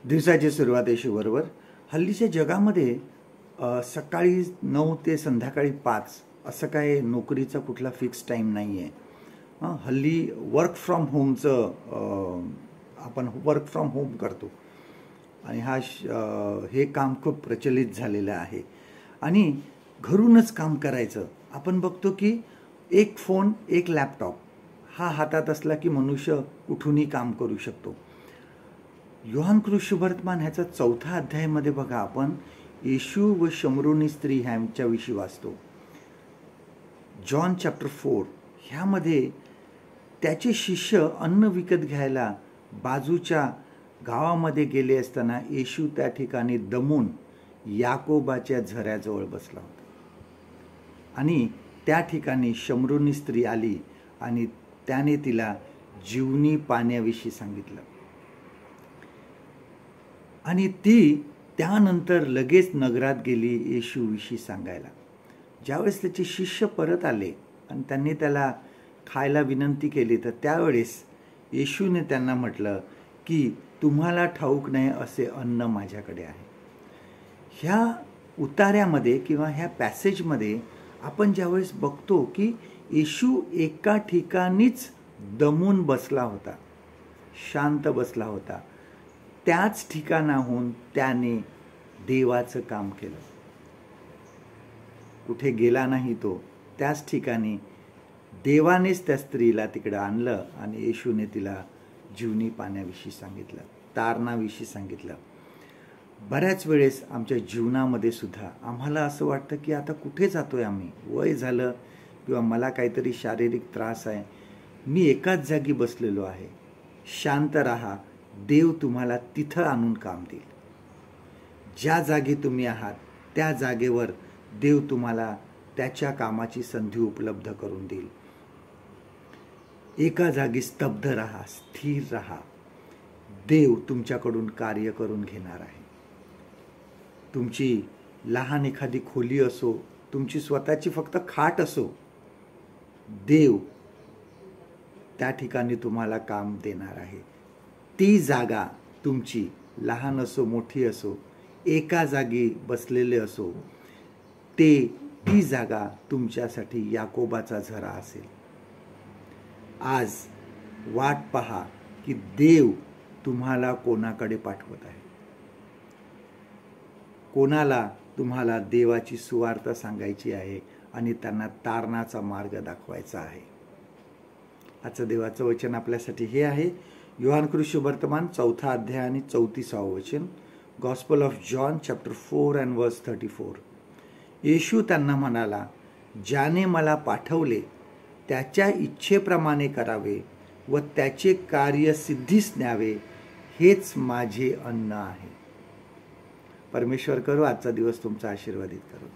दिवसाची सुरुवात येशूबरोबर. हल्लीच्या जगामध्ये सकाळी 9 ते संध्याकाळी 5 असं काय नोकरीचा कुठला फिक्स टाईम नाही आहे. हल्ली वर्क फ्रॉम होमचं आपण वर्क फ्रॉम होम करतो आणि हे काम खूप प्रचलित झालेलं आहे आणि घरूनच काम करायचं. आपण बघतो की एक फोन एक लॅपटॉप हा हातात असला की मनुष्य कुठूनही काम करू शकतो. योहान शुभवर्तमान ह्याचा 4था अध्यायामध्ये बघा, आपण येशू व शमरोनी स्त्री ह्यांच्याविषयी वाचतो. जॉन चॅप्टर 4 ह्यामध्ये त्याचे शिष्य अन्न विकत घ्यायला बाजूच्या गावामध्ये गेले असताना येशू त्या ठिकाणी दमून याकोबाच्या झऱ्याजवळ बसला होता आणि त्या ठिकाणी शमरोनी स्त्री आली आणि त्याने तिला जीवनी पाण्याविषयी सांगितलं आणि ती त्यानंतर लगेच नगरात गेली येशूविषयी सांगायला. ज्यावेळेस त्याचे शिष्य परत आले आणि त्यांनी त्याला खायला विनंती केली तर त्यावेळेस येशूने त्यांना म्हटलं की तुम्हाला ठाऊक नाही असे अन्न माझ्याकडे आहे. ह्या उतार्यामध्ये किंवा ह्या पॅसेजमध्ये आपण ज्यावेळेस बघतो की येशू एका ठिकाणीच दमून बसला होता, शांत बसला होता, त्याच ठिकाणाहून त्याने देवाचं काम केलं. कुठे गेला नाही तो, त्याच ठिकाणी देवानेच त्या स्त्रीला तिकडं आणलं आणि येशूने तिला जीवनी पाण्याविषयी सांगितलं, तारणाविषयी सांगितलं. बऱ्याच वेळेस आमच्या जीवनामध्ये सुद्धा आम्हाला असं वाटतं की आता कुठे जातोय आम्ही, वय झालं किंवा मला काहीतरी शारीरिक त्रास आहे, मी एकाच जागी बसलेलो आहे. शांत राहा, देव तुम्हाला तिथं आणून काम देईल. ज्या जागी तुम्ही आहात त्या जागेवर देव तुम्हाला त्याच्या कामाची संधी उपलब्ध करून देईल. एका जागी स्तब्ध राहा, स्थिर राहा, देव तुमच्याकडून कार्य करून घेणार आहे. तुमची लहान एखादी खोली असो, तुमची स्वतःची फक्त खाट असो, देव त्या ठिकाणी तुम्हाला काम देणार आहे. ती जागा तुमची लहान असो मोठी असो, एका जागी बसलेले असो, ती जागा तुमच्यासाठी याकोबाचा झरा असेल. आज वाट पहा की देव तुम्हाला कोणाकडे पाठवत आहे, कोणाला तुम्हाला देवाची सुवार्ता सांगायची आहे आणि त्यांना तारणाचा मार्ग दाखवायचा आहे. आजचं देवाचं वचन आपल्यासाठी हे आहे, योहान शुभवर्तमान 4था अध्याय आणि 34वे वचन. Gospel of John chapter 4 and verse 34. येशू त्यांना म्हणाला, ज्याने मला पाठवले त्याच्या इच्छेप्रमाणे करावे व त्याचे कार्य सिद्धीस न्यावे, हेच माझे अन्न आहे. परमेश्वर करो आजचा दिवस तुमचा आशीर्वादित करो.